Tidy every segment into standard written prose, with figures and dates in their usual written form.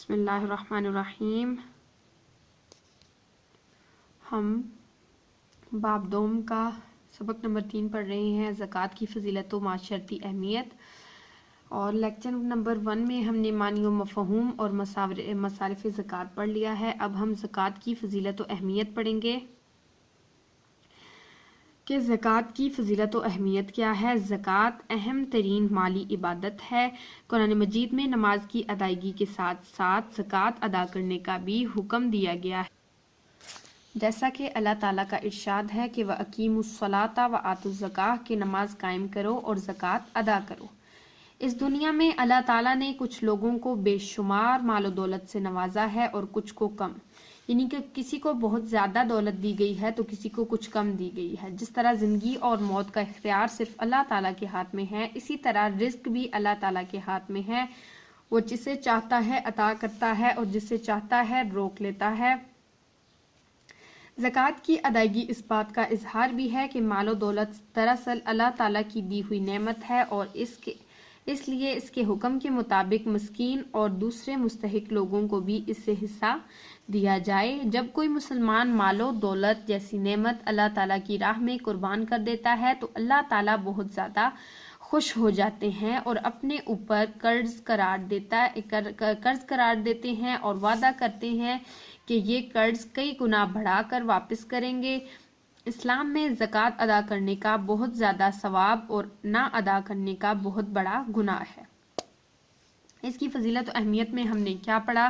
بسم اللہ الرحمن الرحیم۔ ہم باب دوم کا سبق نمبر 3 پڑھ رہے ہیں، زکوٰۃ کی فضیلت و معاشرتی اہمیت، اور لیکچر نمبر 1 میں ہم نے معنی و مفہوم اور مصارف زکوٰۃ پڑھ لیا ہے۔ اب ہم زکوٰۃ کی فضیلت و اہمیت پڑھیں گے کہ زکوٰۃ کی فضیلت و اہمیت کیا ہے۔ زکوٰۃ اہم ترین مالی عبادت ہے۔ قرآن مجید میں نماز کی ادائیگی کے ساتھ ساتھ زکوٰۃ ادا کرنے کا بھی حکم دیا گیا ہے، جیسا کہ اللہ تعالیٰ کا ارشاد ہے کہ وَأَقِیمُوا الصَّلَاةَ وَآتُوا الزَّکَاةَ کہ نماز قائم کرو اور زکوٰۃ ادا کرو۔ اس دنیا میں اللہ تعالیٰ نے کچھ لوگوں کو بے شمار مال و دولت سے نوازا ہے اور کچھ کو کم، یعنی کہ کسی کو بہت زیادہ دولت دی گئی ہے تو کسی کو کچھ کم دی گئی ہے۔ جس طرح زندگی اور موت کا اختیار صرف اللہ تعالیٰ کے ہاتھ میں ہے، اسی طرح رزق بھی اللہ تعالیٰ کے ہاتھ میں ہے۔ وہ جسے چاہتا ہے عطا کرتا ہے اور جسے چاہتا ہے روک لیتا ہے۔ زکوٰۃ کی ادائیگی اس بات کا اظہار بھی ہے کہ مال و دولت دراصل اللہ تعالیٰ کی دی ہوئی نعمت ہے، اور اس لیے اس کے حکم کے مطابق مسکین اور دوسرے مستحق لوگوں کو بھی اس سے حصہ دیا جائے۔ جب کوئی مسلمان مال و دولت جیسی نعمت اللہ تعالیٰ کی راہ میں قربان کر دیتا ہے تو اللہ تعالیٰ بہت زیادہ خوش ہو جاتے ہیں اور اپنے اوپر قرض قرار دیتے ہیں اور وعدہ کرتے ہیں کہ یہ قرض کئی گنا بڑھا کر واپس کریں گے۔ اسلام میں زکوٰۃ ادا کرنے کا بہت زیادہ ثواب اور نہ ادا کرنے کا بہت بڑا گناہ ہے۔ اس کی فضیلت و اہمیت میں ہم نے کیا پڑھا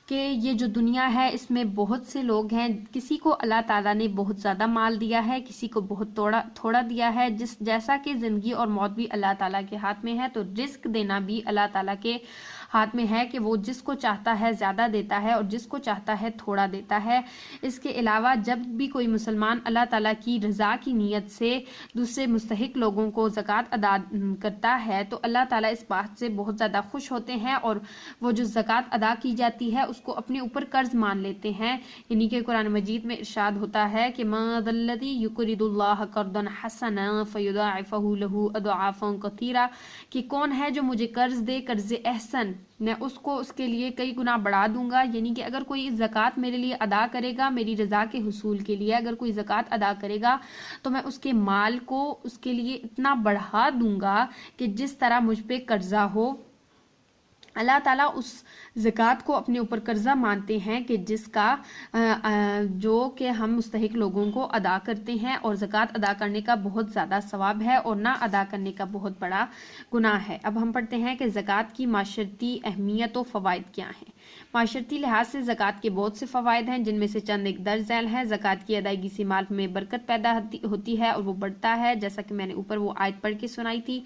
کہ یہ جو دنیا ہے اس میں بہت سے لوگ ہیں، کسی کو اللہ تعالیٰ نے بہت زیادہ مال دیا ہے، کسی کو بہت تھوڑا دیا ہے۔ جیسا کہ زندگی اور موت بھی اللہ تعالیٰ کے ہاتھ میں ہے، تو رزق دینا بھی اللہ تعالیٰ کے ہاتھ میں ہے کہ وہ جس کو چاہتا ہے زیادہ دیتا ہے اور جس کو چاہتا ہے تھوڑا دیتا ہے۔ اس کے علاوہ جب بھی کوئی مسلمان اللہ تعالیٰ کی رضا کی نیت سے دوسرے مستحق لوگوں کو زکوٰۃ ادا کرتا ہے تو اللہ تعالیٰ اس بات سے بہت زیادہ خوش ہوتے ہیں، اور وہ جو زکوٰۃ ادا کی جاتی ہے اس کو اپنے اوپر قرض مان لیتے ہیں۔ یعنی کہ قرآن مجید میں ارشاد ہوتا ہے کہ مَا ذَا الَّذِي يُقْرِضُ اللَّهَ قَرْضًا حَسَنًا فَيُضَاعِفَهُ لَهُ أَضْعَافًا كَثِيرَةً کہ کون ہے جو مجھے قرض دے قرض احسن، میں اس کو اس کے لیے کئی گنا بڑھا دوں گا۔ یعنی کہ اگر کوئی زکوٰۃ میرے لیے ادا کرے گا، میری رضا کے حصول کے لیے اگر کوئی زکوٰۃ ادا کرے گا تو میں اس کے مال کو اس کے لیے اتنا بڑھا دوں گا کہ جس طرح مجھ پہ قرضہ ہو۔ اللہ تعالیٰ اس زکوٰۃ کو اپنے اوپر قرضہ مانتے ہیں کہ جس کا جو کہ ہم مستحق لوگوں کو ادا کرتے ہیں، اور زکوٰۃ ادا کرنے کا بہت زیادہ ثواب ہے اور نہ ادا کرنے کا بہت بڑا گناہ ہے۔ اب ہم پڑھتے ہیں کہ زکوٰۃ کی معاشرتی اہمیت و فوائد کیا ہیں۔ معاشرتی لحاظ سے زکوٰۃ کے بہت سے فوائد ہیں، جن میں سے چند ایک درج ذیل ہیں۔ زکوٰۃ کی ادائیگی سے مال میں برکت پیدا ہوتی ہے اور وہ بڑھتا ہے، جیسا کہ میں نے اوپر وہ آیت پڑھ کے سنائی تھی۔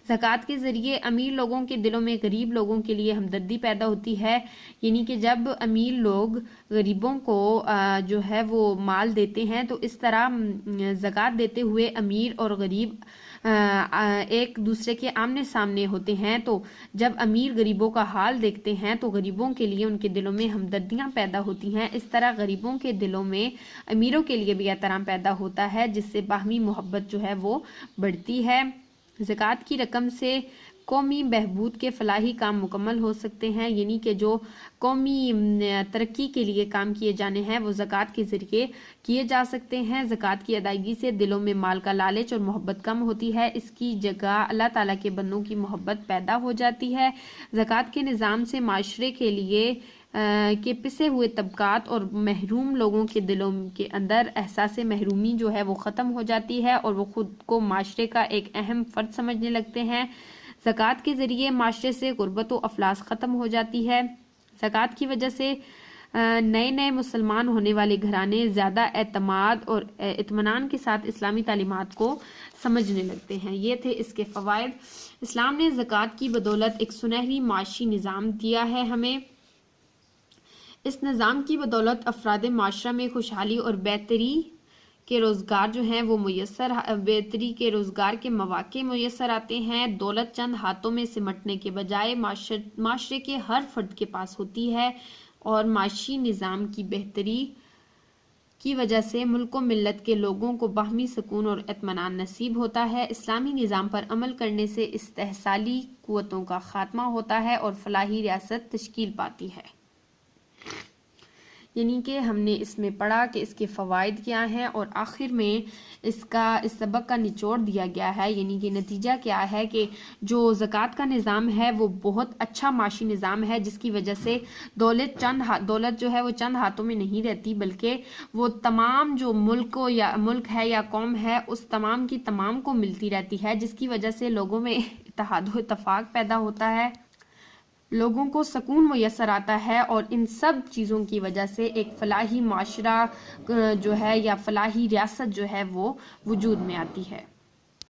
زکوٰۃ کے ذریعے امیر لوگوں کے دلوں میں غریب لوگوں کے لیے ہمدردی پیدا ہوتی ہے، یعنی کہ جب امیر لوگ غریبوں کو جو ہے وہ مال دیتے ہیں تو اس طرح زکوٰۃ دیتے ہوئے امیر اور غریب ایک دوسرے کے آمنے سامنے ہوتے ہیں، تو جب امیر غریبوں کا حال دیکھتے ہیں تو غریبوں کے لیے ان کے دلوں میں ہمدردیاں پیدا ہوتی ہیں۔ اس طرح غریبوں کے دلوں میں امیروں کے لیے بھی احترام پیدا ہوتا ہے، جس سے باہمی محبت جو ہے وہ بڑھتی ہے۔ زکوٰۃ کی رقم سے قومی بہبود کے فلاحی کام مکمل ہو سکتے ہیں، یعنی کہ جو قومی ترقی کے لیے کام کیے جانے ہیں وہ زکوٰۃ کے ذریعے کیے جا سکتے ہیں۔ زکوٰۃ کی ادائیگی سے دلوں میں مال کا لالچ اور محبت کم ہوتی ہے، اس کی جگہ اللہ تعالیٰ کے بندوں کی محبت پیدا ہو جاتی ہے۔ زکوٰۃ کے نظام سے معاشرے کے لیے کے پسے ہوئے طبقات اور محروم لوگوں کے دلوں کے اندر احساس محرومی جو ہے وہ ختم ہو جاتی ہے اور وہ خود کو معاشرے کا ایک اہم فرد سمجھنے لگتے ہیں۔ زکوٰۃ کے ذریعے معاشرے سے غربت و افلاس ختم ہو جاتی ہے۔ زکوٰۃ کی وجہ سے نئے مسلمان ہونے والے گھرانے زیادہ اعتماد اور اطمینان کے ساتھ اسلامی تعلیمات کو سمجھنے لگتے ہیں۔ یہ تھے اس کے فوائد۔ اسلام نے زکوٰۃ کی بدولت ایک سنہری معاشی نظام دیا ہے ہمیں۔ اس نظام کی بدولت افراد معاشرہ میں خوشحالی اور بہتری کے روزگار جو ہیں وہ بہتری کے روزگار کے مواقع میسر آتے ہیں۔ دولت چند ہاتھوں میں سمٹنے کے بجائے معاشرے کے ہر فرد کے پاس ہوتی ہے اور معاشی نظام کی بہتری کی وجہ سے ملک و ملت کے لوگوں کو باہمی سکون اور اطمینان نصیب ہوتا ہے۔ اسلامی نظام پر عمل کرنے سے استحصالی قوتوں کا خاتمہ ہوتا ہے اور فلاحی ریاست تشکیل پاتی ہے۔ یعنی کہ ہم نے اس میں پڑھا کہ اس کے فوائد کیا ہیں اور آخر میں اس سبق کا نچوڑ دیا گیا ہے، یعنی کہ نتیجہ کیا ہے کہ جو زکوٰۃ کا نظام ہے وہ بہت اچھا معاشی نظام ہے، جس کی وجہ سے دولت جو ہے وہ چند ہاتھوں میں نہیں رہتی، بلکہ وہ تمام جو ملک ہے یا قوم ہے اس تمام کی تمام کو ملتی رہتی ہے، جس کی وجہ سے لوگوں میں اتحاد و اتفاق پیدا ہوتا ہے، لوگوں کو سکون میسر آتا ہے، اور ان سب چیزوں کی وجہ سے ایک فلاحی معاشرہ جو ہے یا فلاحی ریاست جو ہے وہ وجود میں آتی ہے۔